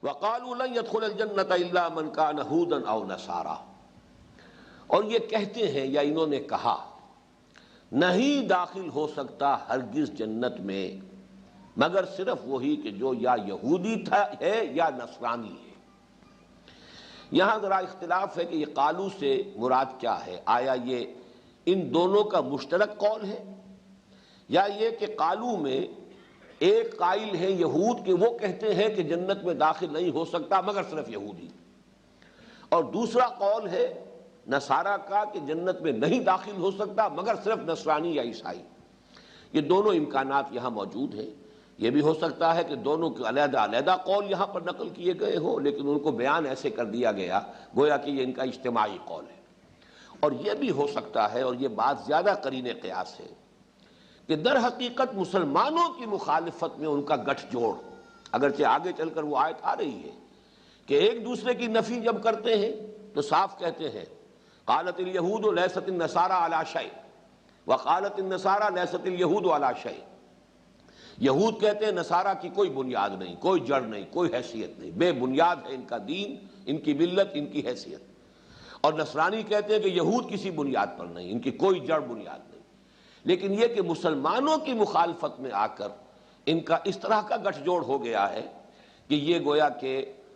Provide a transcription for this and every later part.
وَقَالُوا لَن يَدْخُلَ الْجَنَّةَ إِلَّا مَنْ كَانَ هُودًا أَوْ نَصَارَىٰ، اور یہ کہتے ہیں یا انہوں نے کہا نہیں داخل ہو سکتا ہرگز جنت میں مگر صرف وہی کہ جو یا یہودی ہے یا نصرانی ہے۔ یہاں ذرا اختلاف ہے کہ یہ قالو سے مراد کیا ہے، آیا یہ ان دونوں کا مشترک قول ہے یا یہ کہ قالو میں ایک قائل ہے یہود کہ وہ کہتے ہیں کہ جنت میں داخل نہیں ہو سکتا مگر صرف یہودی، اور دوسرا قول ہے نصارہ کا کہ جنت میں نہیں داخل ہو سکتا مگر صرف نصرانی یا عیسائی۔ یہ دونوں امکانات یہاں موجود ہیں۔ یہ بھی ہو سکتا ہے کہ دونوں کے علیحدہ علیحدہ قول یہاں پر نقل کیے گئے ہوں، لیکن ان کو بیان ایسے کر دیا گیا گویا کہ یہ ان کا اجتماعی قول ہے۔ اور یہ بھی ہو سکتا ہے، اور یہ بات زیادہ قرین قیاس ہے، کہ در حقیقت مسلمانوں کی مخالفت میں ان کا گٹھ جوڑ، اگرچہ آگے چل کر وہ آیت آ رہی ہے کہ ایک دوسرے کی نفی جب کرتے ہیں تو صاف کہتے ہیں قالت الیہود لیست النصارى علی شیء وقالت النصارى لیست الیہود علی شیء۔ یہود کہتے ہیں نصارہ کی کوئی بنیاد نہیں، کوئی جڑ نہیں، کوئی حیثیت نہیں، بے بنیاد ہے ان کا دین، ان کی ملت، ان کی حیثیت۔ اور نصرانی کہتے ہیں کہ یہود کسی بنیاد پر نہیں، ان کی کوئی جڑ بنیاد نہیں۔ لیکن یہ کہ مسلمانوں کی مخالفت میں آ کر ان کا اس طرح کا گٹھ جوڑ ہو گیا ہے کہ یہ گویا کہ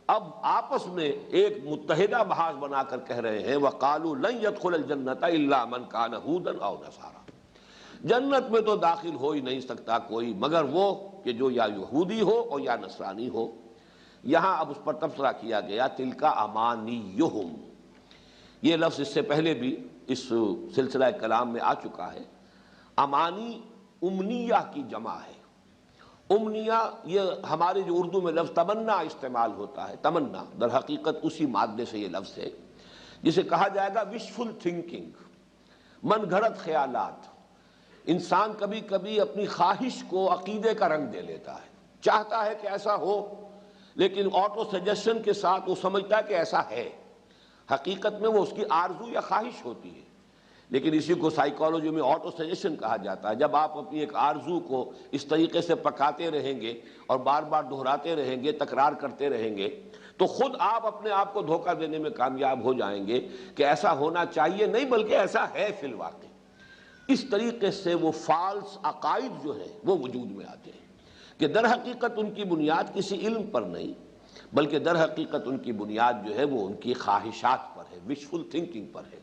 اب آپس میں ایک متحدہ محاذ بنا کر کہہ رہے ہیں وَقَالُوا لَن يَدْخُلَ الْجَنَّةَ إِلَّا مَنْ كَانَ هُودًا أَوْ نَصَارَىٰ، جنت میں تو داخل ہو ہی نہیں سکتا کوئی مگر وہ کہ جو یا یہودی ہو اور یا نصرانی ہو۔ یہاں اب اس پر تبصرہ کیا گیا تِلْكَ أَمَانِيُّهُمْ، یہ لفظ اس سے پہلے بھی اس سلسلہ کلام میں آ چکا ہے۔ امانی امنیہ کی جمع ہے۔ امنیہ یہ ہمارے جو اردو میں لفظ تمنا استعمال ہوتا ہے، تمنا در حقیقت اسی مادے سے یہ لفظ ہے جسے کہا جائے گا وشفل تھنکنگ، من گھڑت خیالات۔ انسان کبھی کبھی اپنی خواہش کو عقیدے کا رنگ دے لیتا ہے، چاہتا ہے کہ ایسا ہو، لیکن آٹو سجیشن کے ساتھ وہ سمجھتا ہے کہ ایسا ہے، حقیقت میں وہ اس کی آرزو یا خواہش ہوتی ہے۔ لیکن اسی کو سائیکالوجی میں آٹو سجیشن کہا جاتا ہے۔ جب آپ اپنی ایک آرزو کو اس طریقے سے پکاتے رہیں گے اور بار بار دہراتے رہیں گے، تکرار کرتے رہیں گے، تو خود آپ اپنے آپ کو دھوکہ دینے میں کامیاب ہو جائیں گے کہ ایسا ہونا چاہیے نہیں بلکہ ایسا ہے فی الواقع۔ اس طریقے سے وہ فالس عقائد جو ہیں وہ وجود میں آتے ہیں کہ در حقیقت ان کی بنیاد کسی علم پر نہیں بلکہ در حقیقت ان کی بنیاد جو ہے وہ ان کی خواہشات پر ہے، وشفل تھنکنگ پر ہے۔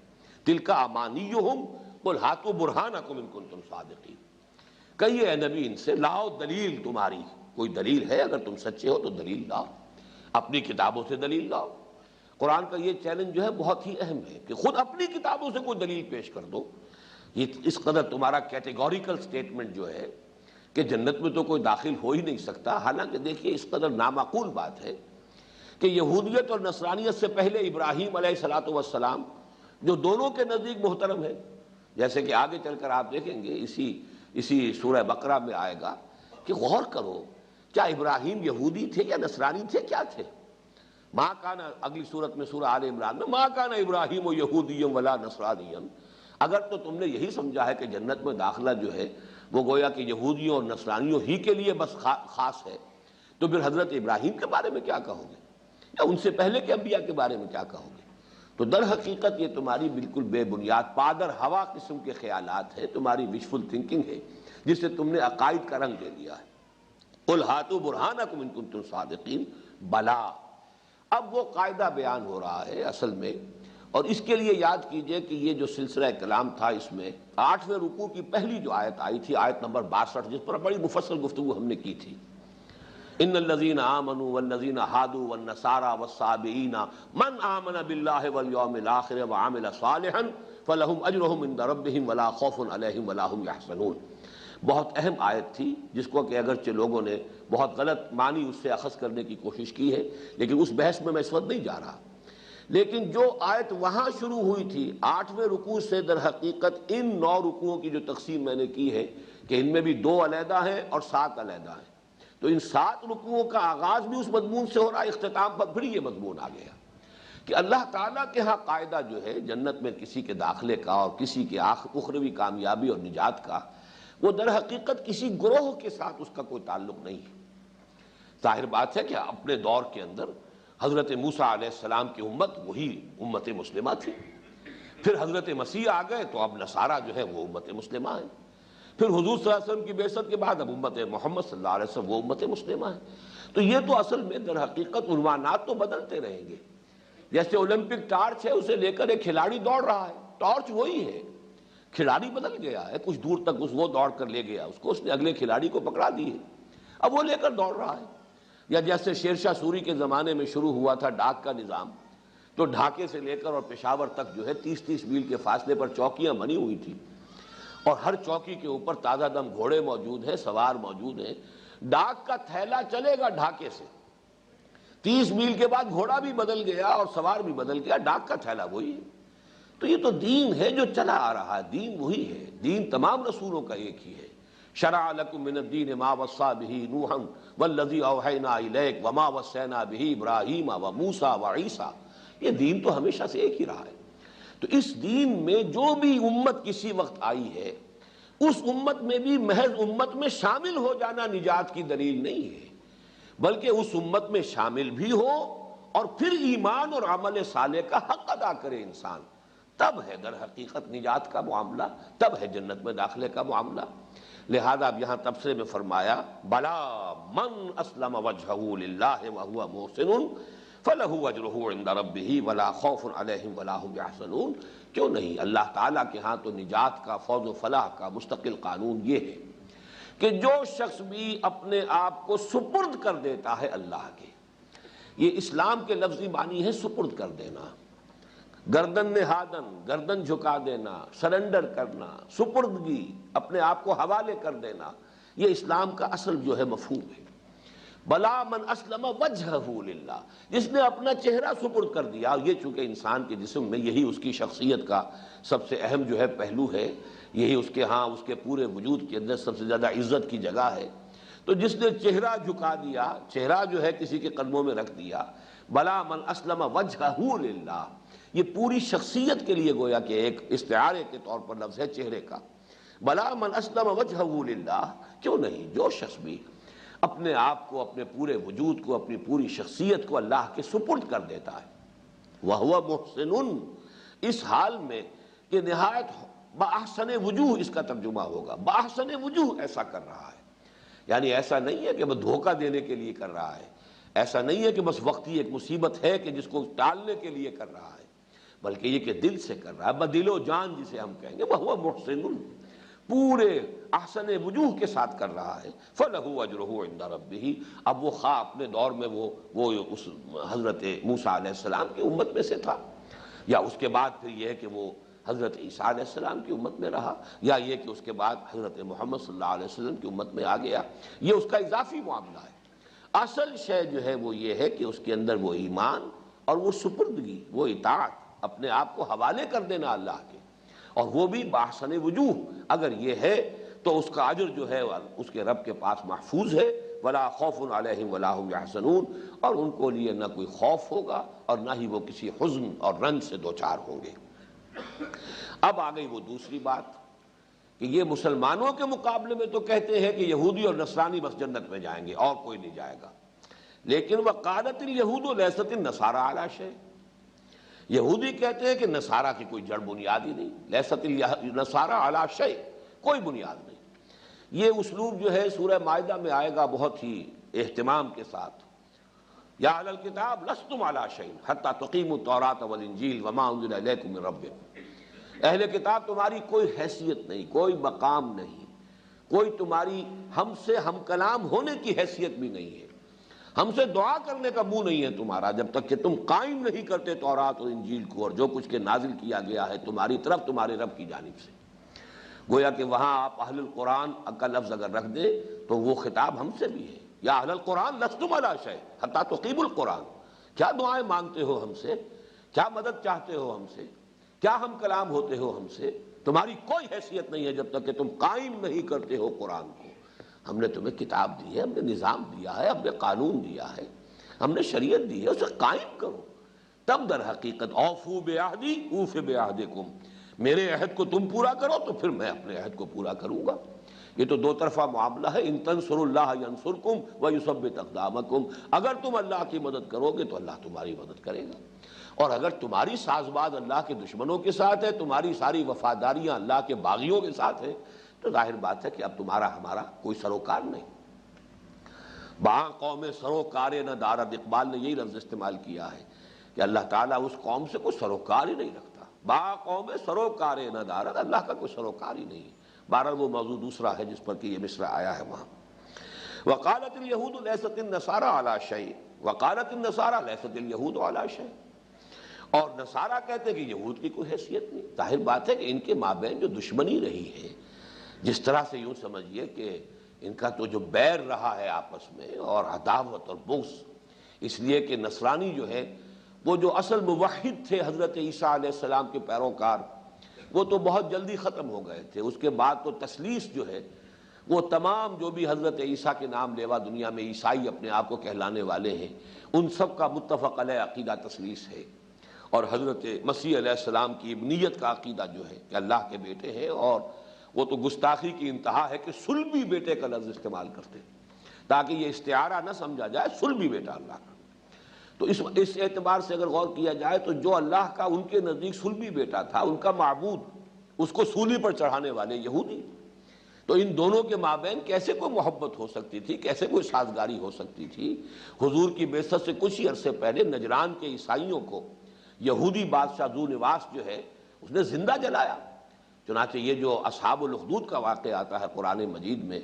تِلْكَ أَمَانِيُّهُمْ قُلْ هَاتُوا بُرْهَانَكُمْ إِن كُنتُمْ صَادِقِينَ، کہیے اے نبی ان سے لاؤ دلیل تمہاری، کوئی دلیل ہے اگر تم سچے ہو تو دلیل لاؤ، اپنی کتابوں سے دلیل لاؤ۔ قرآن کا یہ چیلنج جو ہے بہت ہی اہم ہے کہ خود اپنی کتابوں سے کوئی دلیل پیش کر دو۔ یہ اس قدر تمہارا کیٹیگوریکل سٹیٹمنٹ جو ہے کہ جنت میں تو کوئی داخل ہو ہی نہیں سکتا، حالانکہ دیکھیے اس قدر نامعقول بات ہے کہ یہودیت اور نصرانیت سے پہلے ابراہیم علیہ السلام جو دونوں کے نزدیک محترم ہے، جیسے کہ آگے چل کر آپ دیکھیں گے اسی سورہ بقرہ میں آئے گا کہ غور کرو کیا ابراہیم یہودی تھے یا نصرانی تھے، کیا تھے؟ ماں کانا، اگلی صورت میں سورہ آل عمران میں ماں کانا ابراہیم و یہودی ولا نصرانی، اگر تو تم نے یہی سمجھا ہے کہ جنت میں داخلہ جو ہے وہ گویا کہ یہودیوں اور نصرانیوں ہی کے لیے بس خاص ہے، تو پھر حضرت ابراہیم کے بارے میں کیا کہو گے، یا ان سے پہلے کے انبیاء کے بارے میں کیا کہو گے؟ تو در حقیقت یہ تمہاری بالکل بے بنیاد پادر ہوا قسم کے خیالات ہیں، تمہاری وشفل تھنکنگ ہے جسے تم نے عقائد کا رنگ دے دیا ہے۔ قُلْ هَاتُوا بُرْهَانَكُمْ إِن كُنتُمْ صَادِقِينَ، بلا۔ اب وہ قاعدہ بیان ہو رہا ہے اصل میں، اور اس کے لیے یاد کیجئے کہ یہ جو سلسلہ کلام تھا اس میں 8ویں رکوع کی پہلی جو آیت آئی تھی، آیت نمبر 62، جس پر بڑی مفصل گفتگو ہم نے کی تھی، ان الذین آمنوا والذین ہادوا والنصارى والصابئین من آمن باللہ والیوم الآخر وعمل صالحا فلہم اجرہم عند ربہم ولا خوف علیہم ولا ہم یحزنون۔ بہت اہم آیت تھی جس کو کہ اگرچہ لوگوں نے بہت غلط معنی اس سے اخذ کرنے کی کوشش کی ہے، لیکن اس بحث میں اس وقت نہیں جا رہا۔ لیکن جو آیت وہاں شروع ہوئی تھی 8ویں رکوع سے در حقیقت ان 9 رکوعوں کی جو تقسیم میں نے کی ہے کہ ان میں بھی 2 علیحدہ ہیں اور 7 علیحدہ ہیں، تو ان 7 رکوعوں کا آغاز بھی اس مضمون سے ہو رہا ہے، اختتام پر پھر یہ مضمون آ گیا کہ اللہ تعالیٰ کے ہاں قاعدہ جو ہے جنت میں کسی کے داخلے کا اور کسی کے اخروی کامیابی اور نجات کا، وہ در حقیقت کسی گروہ کے ساتھ اس کا کوئی تعلق نہیں ہے۔ ظاہر بات ہے کہ اپنے دور کے اندر حضرت موسیٰ علیہ السلام کی امت وہی امت مسلمہ تھی، پھر حضرت مسیح آ گئے تو اب نصارہ جو ہے وہ امت مسلمہ ہے، پھر حضور صلی اللہ علیہ وسلم کی بعثت کے بعد اب امت محمد صلی اللہ علیہ وسلم وہ امت مسلمہ ہے۔ تو یہ تو اصل میں در حقیقت عنوانات تو بدلتے رہیں گے، جیسے اولمپک ٹارچ ہے اسے لے کر ایک کھلاڑی دوڑ رہا ہے، ٹارچ وہی ہے، کھلاڑی بدل گیا ہے، کچھ دور تک وہ دوڑ کر لے گیا اس کو، اس نے اگلے کھلاڑی کو پکڑا دی ہے، اب وہ لے کر دوڑ رہا ہے۔ یا جیسے شیر شاہ سوری کے زمانے میں شروع ہوا تھا ڈاک کا نظام، تو ڈھاکے سے لے کر اور پشاور تک جو ہے 30-30 میل کے فاصلے پر چوکیاں بنی ہوئی تھی، اور ہر چوکی کے اوپر تازہ دم گھوڑے موجود ہیں، سوار موجود ہیں، ڈاک کا تھیلا چلے گا ڈھاکے سے، 30 میل کے بعد گھوڑا بھی بدل گیا اور سوار بھی بدل گیا، ڈاک کا تھیلا وہی ہے۔ تو یہ تو دین ہے جو چلا آ رہا ہے، دین وہی ہے، دین تمام رسولوں کا ایک ہی ہے۔ شرع لکم من الدین ما وصی بہ نوحا والذی اوحینا الیک وما وصینا بہ ابراہیم وموسیٰ وعیسیٰ، یہ دین تو ہمیشہ سے ایک ہی رہا ہے۔ تو اس دین میں جو بھی امت کسی وقت آئی ہے، اس امت میں بھی محض امت میں شامل ہو جانا نجات کی دلیل نہیں ہے، بلکہ اس امت میں شامل بھی ہو اور پھر ایمان اور عمل صالح کا حق ادا کرے انسان، تب ہے در حقیقت نجات کا معاملہ، تب ہے جنت میں داخلے کا معاملہ۔ لہذا اب یہاں تبصرے میں فرمایا بلا من اسلم وجہہ للہ وہو محسن فلہ اجرہ عند ربہ ولا خوف علیہم ولا ھم یحزنون۔ کیوں نہیں، اللہ تعالیٰ کے ہاں تو نجات کا، فوز و فلاح کا مستقل قانون یہ ہے کہ جو شخص بھی اپنے آپ کو سپرد کر دیتا ہے اللہ کے، یہ اسلام کے لفظی معنی ہے سپرد کر دینا، گردن نہادن، گردن جھکا دینا، سرنڈر کرنا، سپردگی، اپنے آپ کو حوالے کر دینا، یہ اسلام کا اصل جو ہے مفہوم ہے۔ بلا من اسلم وجہہ للہ، جس نے اپنا چہرہ سپرد کر دیا، اور یہ چونکہ انسان کے جسم میں یہی اس کی شخصیت کا سب سے اہم جو ہے پہلو ہے، یہی اس کے ہاں اس کے پورے وجود کے اندر سب سے زیادہ عزت کی جگہ ہے، تو جس نے چہرہ جھکا دیا، چہرہ جو ہے کسی کے قدموں میں رکھ دیا، بلا من اسلم وجہہ للہ، یہ پوری شخصیت کے لیے گویا کہ ایک استعارے کے طور پر لفظ ہے چہرے کا۔ بلا من اسلم وجہہ للہ، کیوں نہیں، جو شخص بھی اپنے آپ کو، اپنے پورے وجود کو، اپنی پوری شخصیت کو اللہ کے سپرد کر دیتا ہے، وہو محسن، اس حال میں کہ نہایت بأحسن وجوہ، اس کا ترجمہ ہوگا بأحسن وجوہ ایسا کر رہا ہے، یعنی ایسا نہیں ہے کہ بس دھوکہ دینے کے لیے کر رہا ہے، ایسا نہیں ہے کہ بس وقتی ایک مصیبت ہے کہ جس کو ٹالنے کے لیے کر رہا ہے، بلکہ یہ کہ دل سے کر رہا ہے، بدل و جان جسے ہم کہیں گے، وہو محسن، پورے احسن وجوہ کے ساتھ کر رہا ہے، فَلَهُ أَجْرُهُ عِنْدَ رَبِّهِ۔ اب وہ خواہ اپنے دور میں وہ اس حضرت موسیٰ علیہ السلام کی امت میں سے تھا، یا اس کے بعد پھر یہ ہے کہ وہ حضرت عیسیٰ علیہ السلام کی امت میں رہا، یا یہ کہ اس کے بعد حضرت محمد صلی اللہ علیہ وسلم کی امت میں آ گیا، یہ اس کا اضافی معاملہ ہے۔ اصل شے جو ہے وہ یہ ہے کہ اس کے اندر وہ ایمان اور وہ سپردگی، وہ اطاعت، اپنے آپ کو حوالے کر دینا اللہ کے، اور وہ بھی باحسن وجوہ، اگر یہ ہے تو اس کا اجر جو ہے اس کے رب کے پاس محفوظ ہے، ولا خوف علیہم ولا ھم یحزنون، اور ان کو لیے نہ کوئی خوف ہوگا اور نہ ہی وہ کسی حزن اور رنج سے دوچار ہوں گے۔ اب آ گئی وہ دوسری بات کہ یہ مسلمانوں کے مقابلے میں تو کہتے ہیں کہ یہودی اور نصرانی بس جنت میں جائیں گے اور کوئی نہیں جائے گا، لیکن وقالت الیہود لیست النصارى علی شیء، یہودی کہتے ہیں کہ نصارہ کی کوئی جڑ بنیاد ہی نہیں، لیست النصارى علی شیء، کوئی بنیاد نہیں۔ یہ اسلوب جو ہے سورہ مائدہ میں آئے گا بہت ہی اہتمام کے ساتھ، یا اہل الکتاب لستم علی شیء حتی تقیموا التوراۃ والانجیل وما انزل الیکم من ربکم، اہل کتاب تمہاری کوئی حیثیت نہیں، کوئی مقام نہیں، کوئی تمہاری ہم سے ہم کلام ہونے کی حیثیت بھی نہیں ہے، ہم سے دعا کرنے کا منہ نہیں ہے تمہارا، جب تک کہ تم قائم نہیں کرتے تورات اور انجیل کو اور جو کچھ کے نازل کیا گیا ہے تمہاری طرف تمہارے رب کی جانب سے۔ گویا کہ وہاں آپ اہل القرآن کا لفظ اگر رکھ دیں تو وہ خطاب ہم سے بھی ہے، یا اہل القرآن لستم علی شیء حتی تقیموا القرآن، کیا دعائیں مانگتے ہو ہم سے، کیا مدد چاہتے ہو ہم سے، کیا ہم کلام ہوتے ہو ہم سے، تمہاری کوئی حیثیت نہیں ہے جب تک کہ تم قائم نہیں کرتے ہو قرآن کو۔ ہم نے تمہیں کتاب دی ہے، ہم نے نظام دیا ہے، ہم نے قانون دیا ہے، ہم نے شریعت دی ہے، اسے قائم کرو، تب در حقیقت اوفوا بعہدی اوف بعہدکم، میرے عہد کو تم پورا کرو تو پھر میں اپنے عہد کو پورا کروں گا۔ یہ تو دو طرفہ معاملہ ہے، ان تنصروا اللہ ینصرکم ویثبت اقدامکم، اگر تم اللہ کی مدد کرو گے تو اللہ تمہاری مدد کرے گا، اور اگر تمہاری ساز باز اللہ کے دشمنوں کے ساتھ ہے، تمہاری ساری وفاداریاں اللہ کے باغیوں کے ساتھ ہیں، تو ظاہر بات ہے کہ اب تمہارا ہمارا کوئی سروکار نہیں۔ باں قوم سروکار نہ دارد، اقبال نے یہی لفظ استعمال کیا ہے کہ اللہ تعالیٰ اس قوم سے کوئی سروکار ہی نہیں رکھتا۔ باں قوم سروکار نہ دارد، اللہ کا کوئی سروکار ہی نہیں۔ بہرحال وہ موضوع دوسرا ہے جس پر کہ یہ مصرع آیا ہے وہاں۔ وقالت اليہود لیست النصارى علی شیء وقالت النصارى لیست اليہود علی شیء، اور نصارہ کہتے ہیں کہ یہود کی کوئی حیثیت نہیں۔ ظاہر بات ہے کہ ان کے مابین جو دشمنی رہی ہے، جس طرح سے یوں سمجھیے کہ ان کا تو جو بیر رہا ہے آپس میں اور عداوت اور بغض، اس لیے کہ نصرانی جو ہے وہ جو اصل موحد تھے حضرت عیسیٰ علیہ السلام کے پیروکار، وہ تو بہت جلدی ختم ہو گئے تھے۔ اس کے بعد تو تثلیث جو ہے وہ تمام جو بھی حضرت عیسیٰ کے نام لیوا دنیا میں عیسائی اپنے آپ کو کہلانے والے ہیں، ان سب کا متفق علیہ عقیدہ تثلیث ہے، اور حضرت مسیح علیہ السلام کی ابنیت کا عقیدہ جو ہے کہ اللہ کے بیٹے ہیں، اور وہ تو گستاخی کی انتہا ہے کہ صلبی بیٹے کا لفظ استعمال کرتے تاکہ یہ استعارہ نہ سمجھا جائے، صلبی بیٹا اللہ کا۔ تو اس اعتبار سے اگر غور کیا جائے تو جو اللہ کا ان کے نزدیک صلبی بیٹا تھا، ان کا معبود، اس کو سولی پر چڑھانے والے یہودی، تو ان دونوں کے مابین کیسے کوئی محبت ہو سکتی تھی، کیسے کوئی سازگاری ہو سکتی تھی؟ حضور کی بعثت سے کچھ ہی عرصے پہلے نجران کے عیسائیوں کو یہودی بادشاہ ذو نواس جو ہے اس نے زندہ جلایا۔ چنانچہ یہ جو اصحاب الاخدود کا واقعہ آتا ہے قرآن مجید میں،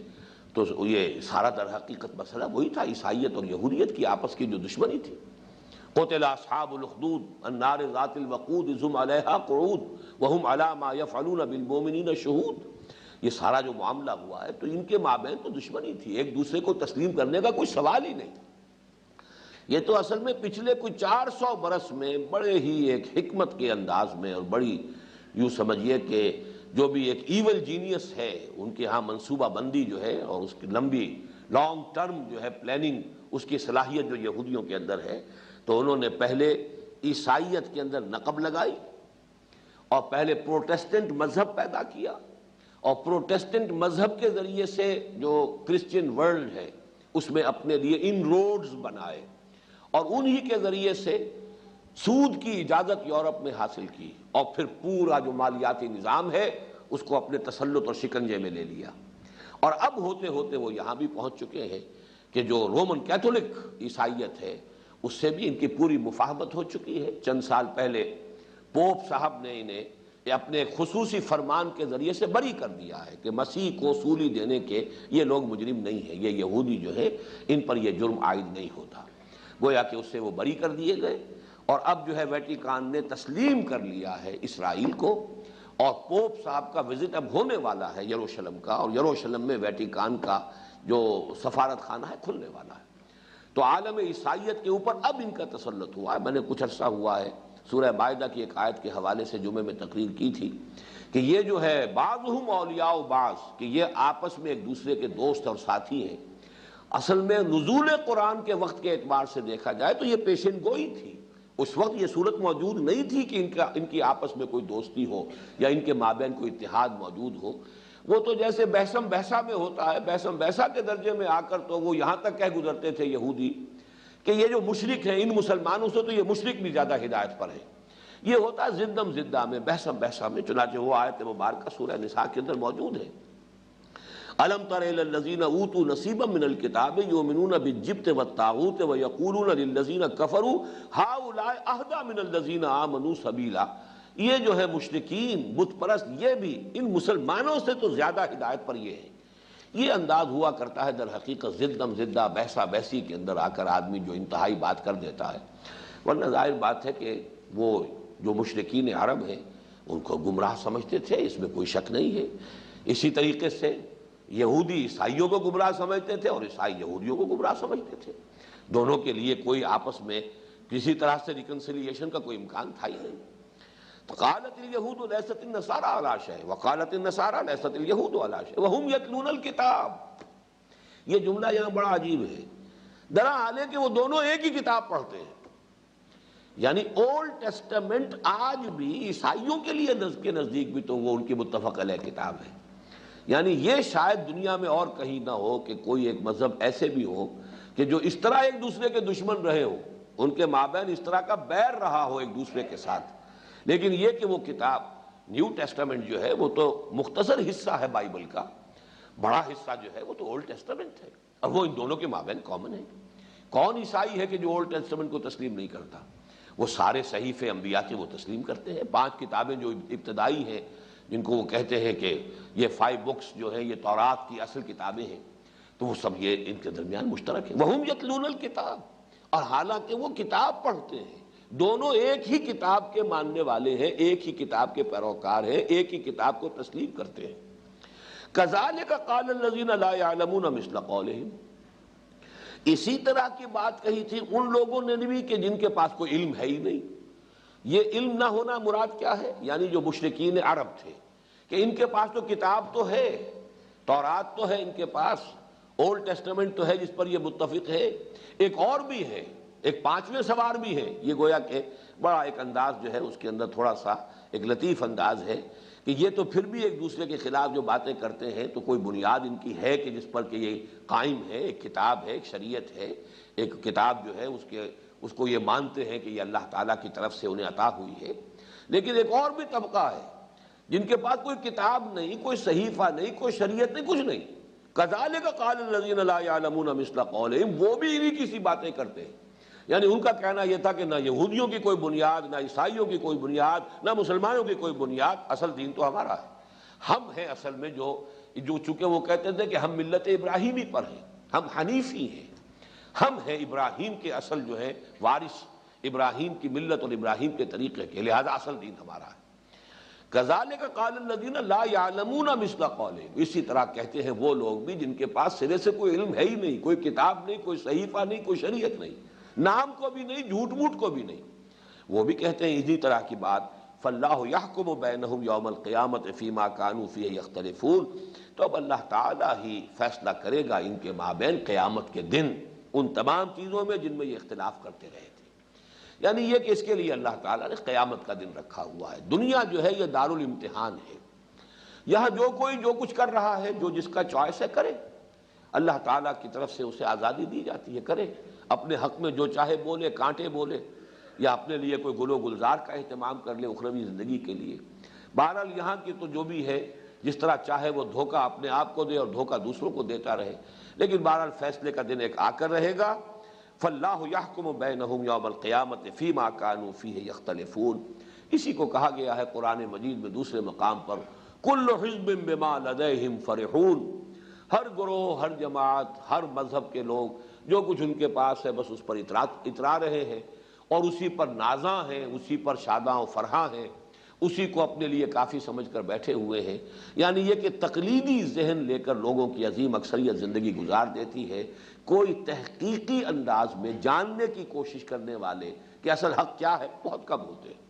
تو یہ سارا در حقیقت مسئلہ وہی تھا، عیسائیت اور یہودیت کی آپس کی جو دشمنی تھی۔ قتل اصحاب الاخدود النار ذات الوقود اذ هم علیہا قعود وهم علی ما یفعلون بالمؤمنین شہود۔ یہ سارا جو معاملہ ہوا ہے تو ان کے مابین تو دشمنی تھی، ایک دوسرے کو تسلیم کرنے کا کوئی سوال ہی نہیں۔ یہ تو اصل میں پچھلے کوئی 400 برس میں بڑے ہی ایک حکمت کے انداز میں، اور بڑی یوں سمجھیے کہ جو بھی ایک ایول جینیس ہے ان کے ہاں منصوبہ بندی جو ہے اور اس کی لمبی لانگ ٹرم جو ہے پلاننگ، اس کی صلاحیت جو یہودیوں کے اندر ہے، تو انہوں نے پہلے عیسائیت کے اندر نقب لگائی، اور پہلے پروٹیسٹنٹ مذہب پیدا کیا، اور پروٹیسٹنٹ مذہب کے ذریعے سے جو کرسچین ورلڈ ہے اس میں اپنے لیے ان روڈز بنائے، اور انہی کے ذریعے سے سود کی اجازت یورپ میں حاصل کی، اور پھر پورا جو مالیاتی نظام ہے اس کو اپنے تسلط اور شکنجے میں لے لیا، اور اب ہوتے ہوتے وہ یہاں بھی پہنچ چکے ہیں کہ جو رومن کیتھولک عیسائیت ہے اس سے بھی ان کی پوری مفاہمت ہو چکی ہے۔ چند سال پہلے پوپ صاحب نے انہیں اپنے خصوصی فرمان کے ذریعے سے بری کر دیا ہے کہ مسیح کو سولی دینے کے یہ لوگ مجرم نہیں ہیں، یہ یہودی جو ہے ان پر یہ جرم عائد نہیں ہوتا، گویا کہ اس سے وہ بری کر دیے گئے۔ اور اب جو ہے ویٹیکان نے تسلیم کر لیا ہے اسرائیل کو، اور پوپ صاحب کا وزٹ اب ہونے والا ہے یروشلم کا، اور یروشلم میں ویٹیکان کا جو سفارت خانہ ہے کھلنے والا ہے۔ تو عالم عیسائیت کے اوپر اب ان کا تسلط ہوا ہے۔ میں نے کچھ عرصہ ہوا ہے سورہ مائدہ کی ایک آیت کے حوالے سے جمعے میں تقریر کی تھی کہ یہ جو ہے بعضهم اولیاء بعض، کہ یہ آپس میں ایک دوسرے کے دوست اور ساتھی ہیں۔ اصل میں نزول قرآن کے وقت کے اعتبار سے دیکھا جائے تو یہ پیشن گوئی تھی، اس وقت یہ صورت موجود نہیں تھی کہ ان کی آپس میں کوئی دوستی ہو یا ان کے مابین کوئی اتحاد موجود ہو۔ وہ تو جیسے بحثم بحثہ میں ہوتا ہے، بحثم بحثہ کے درجے میں آ کر تو وہ یہاں تک کہہ گزرتے تھے یہودی کہ یہ جو مشرک ہیں ان مسلمانوں سے تو یہ مشرک بھی زیادہ ہدایت پر ہے۔ یہ ہوتا ہے زدم زدہ میں، بحثم بحثہ میں، چنانچہ وہ آیت مبارکہ سورہ نساء کے اندر موجود ہے۔ الم تر الی الذین اوتوا نصیبا من الکتاب یؤمنون بالجبت والطاغوت ویقولون للذین کفروا ہؤلاء اہدی من الذین آمنوا سبیلا۔ یہ جو ہے مشرکین بت پرست، یہ بھی ان مسلمانوں سے تو زیادہ ہدایت پر یہ ہے۔ یہ انداز ہوا کرتا ہے در حقیقت زدم زدہ بحثہ بحثی کے اندر آ کر آدمی جو انتہائی بات کر دیتا ہے، ورنہ ظاہر بات ہے کہ وہ جو مشرکین عرب ہیں ان کو گمراہ سمجھتے تھے، اس میں کوئی شک نہیں ہے۔ اسی طریقے سے یہودی عیسائیوں کو گمراہ سمجھتے تھے اور عیسائی یہودیوں کو گمراہ سمجھتے تھے، دونوں کے لیے کوئی آپس میں کسی طرح سے ریکنسیلیشن کا کوئی امکان تھا ہی نہیں۔ قالت الیہود لیست النصارى علی شیء وقالت النصارى لیست الیہود علی شیء وهم یتلون الکتاب۔ یہ جملہ یہاں بڑا عجیب ہے، دراحال ہے کہ وہ دونوں ایک ہی کتاب پڑھتے ہیں، یعنی اولڈ ٹیسٹمنٹ آج بھی عیسائیوں کے لیے کے نزدیک بھی تو وہ ان کی متفق علیہ کتاب ہے، یعنی یہ شاید دنیا میں اور کہیں نہ ہو کہ کوئی ایک مذہب ایسے بھی ہو کہ جو اس طرح ایک دوسرے کے دشمن رہے ہو، ان کے مابین اس طرح کا بیر رہا ہو ایک دوسرے کے ساتھ، لیکن یہ کہ وہ کتاب نیو ٹیسٹامنٹ جو ہے وہ تو مختصر حصہ ہے بائبل کا، بڑا حصہ جو ہے وہ تو اولڈ ٹیسٹامنٹ ہے، اور وہ ان دونوں کے مابین کامن ہے۔ کون عیسائی ہے کہ جو اولڈ ٹیسٹامنٹ کو تسلیم نہیں کرتا؟ وہ سارے صحیفے انبیاء کے وہ تسلیم کرتے ہیں۔ 5 کتابیں جو ابتدائی ہیں، جن کو وہ کہتے ہیں کہ یہ 5 بکس جو ہیں یہ تورات کی اصل کتابیں ہیں، تو وہ سب یہ ان کے درمیان مشترک ہے۔ وَهُمْ يَتْلُونَ الْكِتَابَ، اور حالانکہ وہ کتاب پڑھتے ہیں، دونوں ایک ہی کتاب کے ماننے والے ہیں، ایک ہی کتاب کے پیروکار ہیں، ایک ہی کتاب کو تسلیم کرتے ہیں۔ كَذَلِكَ قَالَ الَّذِينَ لَا يَعْلَمُونَ مِثْلَ قَوْلِهِمْ، اسی طرح کی بات کہی تھی ان لوگوں نے بھی کہ جن کے پاس کوئی علم ہے ہی نہیں۔ یہ علم نہ ہونا مراد کیا ہے؟ یعنی جو مشرکین عرب تھے کہ ان کے پاس تو کتاب تو ہے، تورات تو ہے ان کے پاس، اولڈ ٹیسٹمنٹ تو ہے جس پر یہ متفق ہے، ایک اور بھی ہے، ایک 5ویں سوار بھی ہے۔ یہ گویا کہ بڑا ایک انداز جو ہے اس کے اندر تھوڑا سا ایک لطیف انداز ہے کہ یہ تو پھر بھی ایک دوسرے کے خلاف جو باتیں کرتے ہیں تو کوئی بنیاد ان کی ہے کہ جس پر کہ یہ قائم ہے، ایک کتاب ہے، ایک شریعت ہے، ایک کتاب جو ہے اس کو یہ مانتے ہیں کہ یہ اللہ تعالیٰ کی طرف سے انہیں عطا ہوئی ہے۔ لیکن ایک اور بھی طبقہ ہے جن کے پاس کوئی کتاب نہیں، کوئی صحیفہ نہیں، کوئی شریعت نہیں، کچھ نہیں۔ كَذَلِكَ قَالَ الَّذِينَ لَا يَعْلَمُونَ مِثْلَ قَوْلِهِمْ، وہ بھی انہی کی سی باتیں کرتے ہیں۔ یعنی ان کا کہنا یہ تھا کہ نہ یہودیوں کی کوئی بنیاد، نہ عیسائیوں کی کوئی بنیاد، نہ مسلمانوں کی کوئی بنیاد، اصل دین تو ہمارا ہے۔ ہم ہیں اصل میں جو چونکہ وہ کہتے تھے کہ ہم ملت ابراہیمی پر ہیں، ہم حنیفی ہیں، ہم ہیں ابراہیم کے اصل جو ہے وارث، ابراہیم کی ملت اور ابراہیم کے طریقے کے، لہذا اصل دین ہمارا ہے۔ كَذَلِكَ قَالَ الَّذِينَ لَا يَعْلَمُونَ مِثْلَ قَوْلِهِمْ، اسی طرح کہتے ہیں وہ لوگ بھی جن کے پاس سرے سے کوئی علم ہے ہی نہیں، کوئی کتاب نہیں، کوئی صحیفہ نہیں، کوئی شریعت نہیں، نام کو بھی نہیں، جھوٹ موٹ کو بھی نہیں، وہ بھی کہتے ہیں اسی طرح کی بات۔ فَاللَّهُ يَحْكُمُ بَيْنَهُمْ يَوْمَ الْقِيَامَةِ فِي مَا كَانُوا فِيهِ يَخْتَلِفُونَ، تو اب اللہ تعالیٰ ہی فیصلہ کرے گا ان کے مابین قیامت کے دن ان تمام چیزوں میں جن میں یہ اختلاف کرتے رہے تھے۔ یعنی یہ کہ اس کے لیے اللہ تعالیٰ نے قیامت کا دن رکھا ہوا ہے۔ دنیا جو ہے یہ دارالامتحان ہے، یہاں جو کوئی جو کچھ کر رہا ہے، جو جس کا چوائس ہے کرے، اللہ تعالیٰ کی طرف سے اسے آزادی دی جاتی ہے، کرے اپنے حق میں جو چاہے بولے، کانٹے بولے، یا اپنے لیے کوئی گل و گلزار کا اہتمام کر لے اخروی زندگی کے لیے۔ بہرحال یہاں کی تو جو بھی ہے جس طرح چاہے وہ دھوکہ اپنے آپ کو دے اور دھوکہ دوسروں کو دیتا رہے، لیکن بہرحال فیصلے کا دن ایک آ کر رہے گا۔ فَاللَّهُ يَحْكُمُ بَيْنَهُمْ يَوْمَ الْقِيَامَةِ فِي مَا كَانُوا فِيهِ يَخْتَلِفُونَ، اسی کو کہا گیا ہے قرآن مجید میں دوسرے مقام پر، كُلُّ حِزْبٍ بِمَا لَدَيْهِمْ فَرِحُونَ، ہر گروہ، ہر جماعت، ہر مذہب کے لوگ جو کچھ ان کے پاس ہے بس اس پر اترا رہے ہیں اور اسی پر نازاں ہیں، اسی پر شاداں و فرحاں ہیں، اسی کو اپنے لیے کافی سمجھ کر بیٹھے ہوئے ہیں۔ یعنی یہ کہ تقلیدی ذہن لے کر لوگوں کی عظیم اکثریت زندگی گزار دیتی ہے، کوئی تحقیقی انداز میں جاننے کی کوشش کرنے والے کہ اصل حق کیا ہے بہت کم ہوتے ہیں۔